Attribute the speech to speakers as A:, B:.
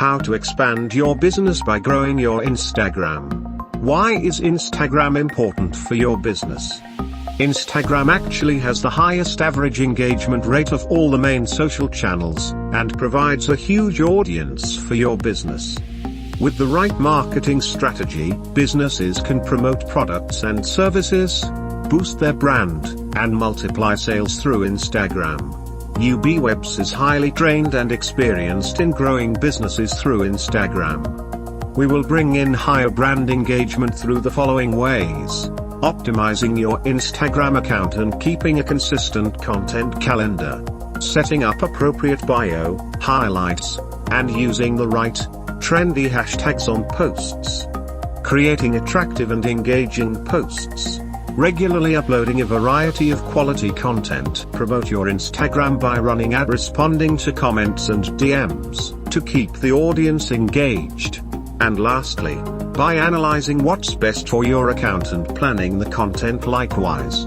A: How to expand your business by growing your Instagram. Why is Instagram important for your business? Instagram actually has the highest average engagement rate of all the main social channels, and provides a huge audience for your business. With the right marketing strategy, businesses can promote products and services, boost their brand, and multiply sales through Instagram. UB is highly trained and experienced in growing businesses through Instagram. We will bring in higher brand engagement through the following ways: optimizing your Instagram account and keeping a consistent content calendar, setting up appropriate bio, highlights, and using the right, trendy hashtags on posts, creating attractive and engaging posts, regularly uploading a variety of quality content. Promote your Instagram by running ads, responding to comments and DMs, to keep the audience engaged. And lastly, by analyzing what's best for your account and planning the content likewise.